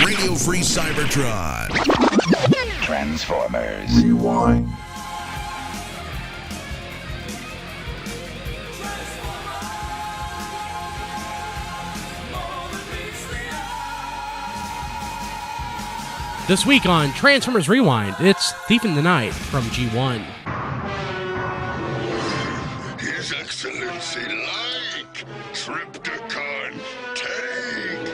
Radio Free Cybertron. Transformers. Rewind. This week on Transformers Rewind, it's Thief in the Night from G1. His Excellency like Trypticon, take!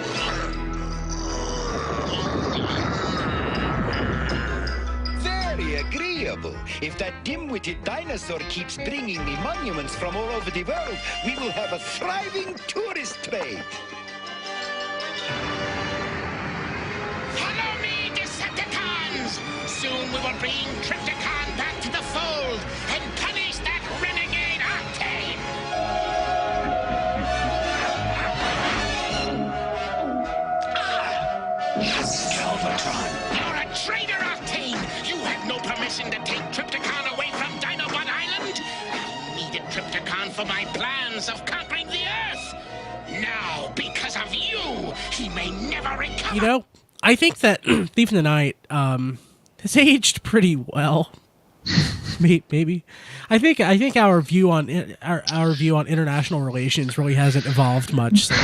Very agreeable. If that dim-witted dinosaur keeps bringing me monuments from all over the world, we will have a thriving tourist trade. Follow me, Decepticons! Soon we will bring Trypticon back to the fold and punish that renegade Octane! Galvatron! You're a traitor, Octane! You had no permission to take Trypticon away from Dinobot Island! I needed Trypticon for my plans of conquering the Earth! Now, because of you, he may never recover! You know, I think that Thief in the Night has aged pretty well. Maybe. I think our view on our view on international relations really hasn't evolved much since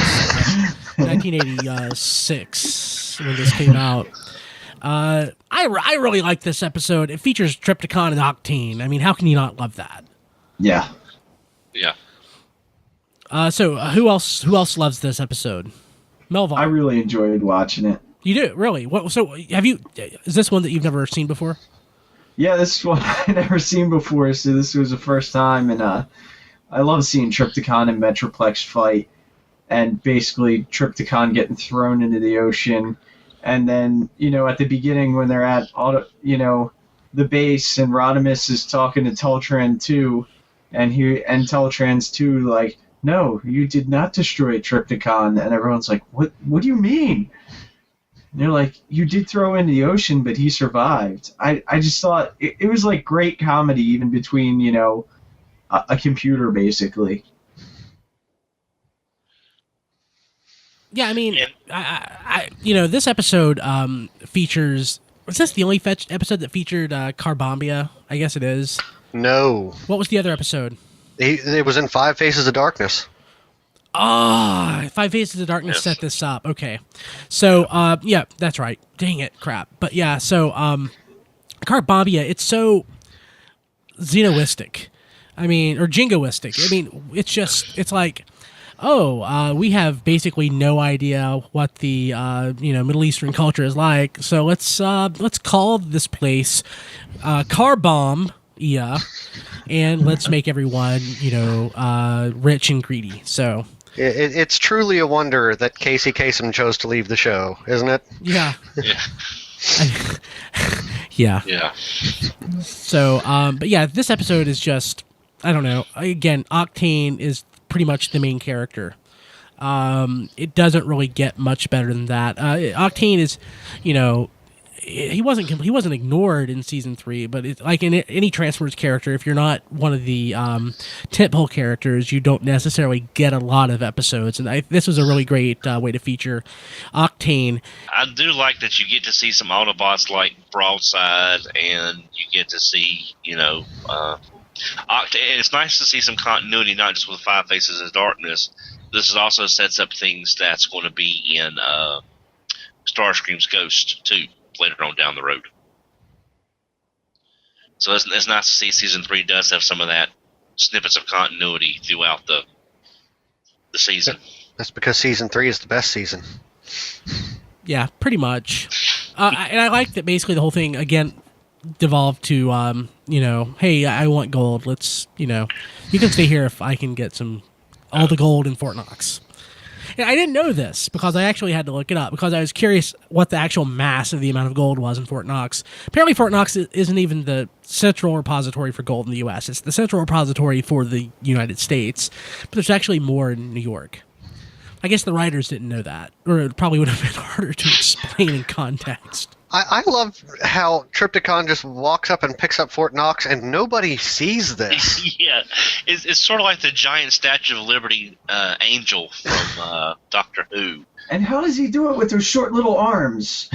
1986 when this came out. I really like this episode. It features Trypticon and Octane. I mean, how can you not love that? Yeah. Yeah. So who else loves this episode? Melvin. I really enjoyed watching it. You do, really? What? So is this one that you've never seen before? Yeah, this is one I've never seen before, so this was the first time, and I love seeing Trypticon and Metroplex fight, and basically Trypticon getting thrown into the ocean, and then, at the beginning when they're at, the base, and Rodimus is talking to Teltran 2, and Teltran's 2, like, no, you did not destroy Trypticon, and everyone's like, what do you mean? And they're like, you did throw him into the ocean, but he survived. I just thought it was like great comedy, even between, a computer, basically. Yeah, I mean, I this episode features... Was this the only episode that featured Carbombia? I guess it is. No. What was the other episode? It was in Five Faces of Darkness. Five Faces of Darkness set this up. Okay. So, yeah, that's right. Dang it, crap. But yeah, so, Carbombia, it's so xenoistic. I mean, or jingoistic. I mean, it's like, we have basically no idea what the, Middle Eastern culture is like. So let's call this place, Carbombia, and let's make everyone, rich and greedy. So... It's truly a wonder that Casey Kasem chose to leave the show, isn't it? Yeah. Yeah. Yeah. So, but yeah, this episode is just, I don't know. Again, Octane is pretty much the main character. It doesn't really get much better than that. Octane is, he wasn't ignored in season 3, but it's like in any Transformers character, if you're not one of the tentpole characters, you don't necessarily get a lot of episodes. And this was a really great way to feature Octane. I do like that you get to see some Autobots like Broadside, and you get to see, Octane. It's nice to see some continuity, not just with Five Faces of Darkness. This also sets up things that's going to be in Starscream's Ghost too, later on down the road. So it's nice to see season 3 does have some of that snippets of continuity throughout the season. That's because season 3 is the best season. Yeah, pretty much. And I like that basically the whole thing, again, devolved to, hey, I want gold. Let's, you can stay here if I can get all the gold in Fort Knox. And I didn't know this because I actually had to look it up because I was curious what the actual mass of the amount of gold was in Fort Knox. Apparently Fort Knox isn't even the central repository for gold in the U.S. It's the central repository for the United States, but there's actually more in New York. I guess the writers didn't know that, or it probably would have been harder to explain in context. I love how Trypticon just walks up and picks up Fort Knox and nobody sees this. Yeah, it's sort of like the giant Statue of Liberty angel from Doctor Who. And how does he do it with those short little arms?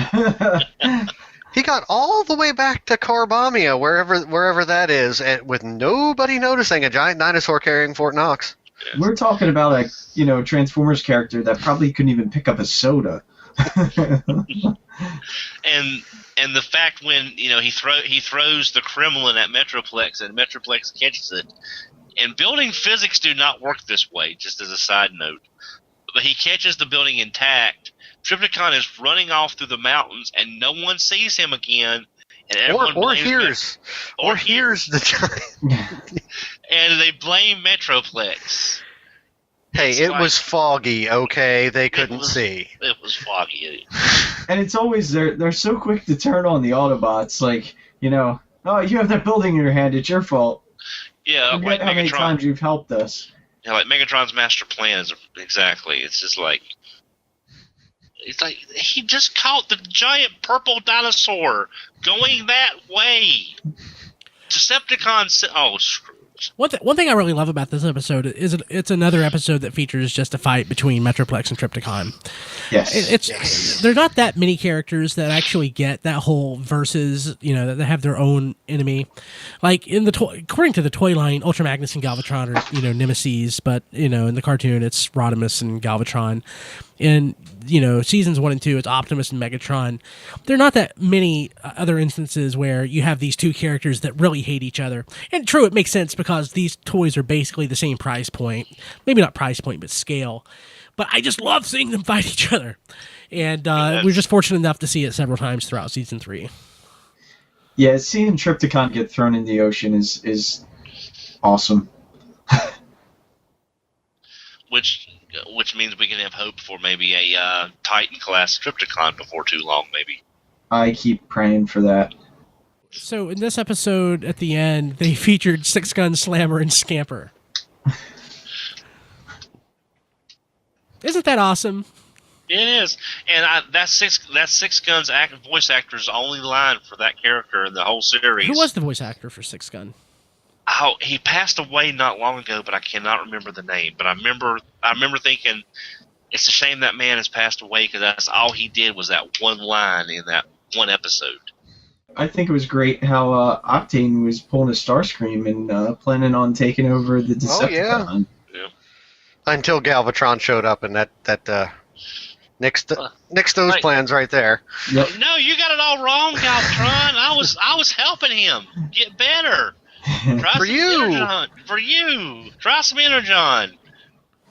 He got all the way back to Carbamia, wherever that is, and with nobody noticing a giant dinosaur carrying Fort Knox. We're talking about a Transformers character that probably couldn't even pick up a soda. And the fact when he throws the Kremlin at Metroplex and Metroplex catches it, and building physics do not work this way. Just as a side note, but he catches the building intact. Trypticon is running off through the mountains, and no one sees him again. And everyone hears the giant. And they blame Metroplex. Hey, was foggy, okay? They couldn't see. It was foggy. And it's always they're so quick to turn on the Autobots, like, oh, you have that building in your hand, it's your fault. Yeah, Forget how many times you've helped us. Yeah, like Megatron's master plan is exactly. It's just like he just caught the giant purple dinosaur going that way. Decepticons. Oh, screw. One thing I really love about this episode is it's another episode that features just a fight between Metroplex and Trypticon. Yes. There are not that many characters that actually get that whole versus, that they have their own enemy. Like according to the toy line, Ultra Magnus and Galvatron are nemesis, but in the cartoon it's Rodimus and Galvatron. In seasons 1 and 2, it's Optimus and Megatron. There are not that many other instances where you have these two characters that really hate each other. And true, it makes sense because these toys are basically the same price point. Maybe not price point, but scale. But I just love seeing them fight each other. And we're just fortunate enough to see it several times throughout season 3. Yeah, seeing Trypticon get thrown in the ocean is awesome. Which means we can have hope for maybe a Titan-class Trypticon before too long, maybe. I keep praying for that. So in this episode, at the end, they featured Six Gun, Slammer, and Scamper. Isn't that awesome? It is, and that Six Gun's voice actor's only line for that character in the whole series. Who was the voice actor for Six Gun? Oh, he passed away not long ago, but I cannot remember the name. But I remember thinking, it's a shame that man has passed away because that's all he did was that one line in that one episode. I think it was great how Octane was pulling a Starscream and planning on taking over the Decepticon. Oh, yeah. Until Galvatron showed up, and that nixed those plans right there. Yep. No, you got it all wrong, Galvatron. I was helping him get better. For you. Try some Energon.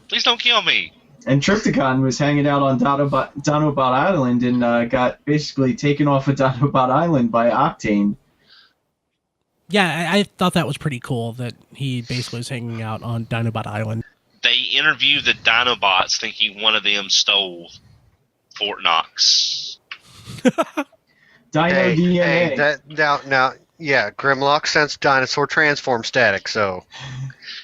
Please don't kill me. And Trypticon was hanging out on Dinobot Island and got basically taken off of Dinobot Island by Octane. Yeah, I thought that was pretty cool that he basically was hanging out on Dinobot Island. They interviewed the Dinobots thinking one of them stole Fort Knox. Dino DNA. Now, yeah, Grimlock sensed dinosaur transform static, so...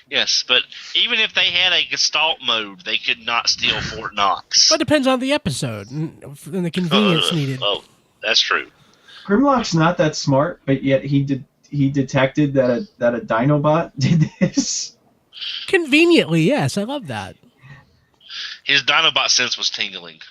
Yes, but even if they had a Gestalt mode, they could not steal Fort Knox. But it depends on the episode and the convenience needed. Oh, that's true. Grimlock's not that smart, but yet he detected that a Dinobot did this. Conveniently, yes, I love that. His Dinobot sense was tingling.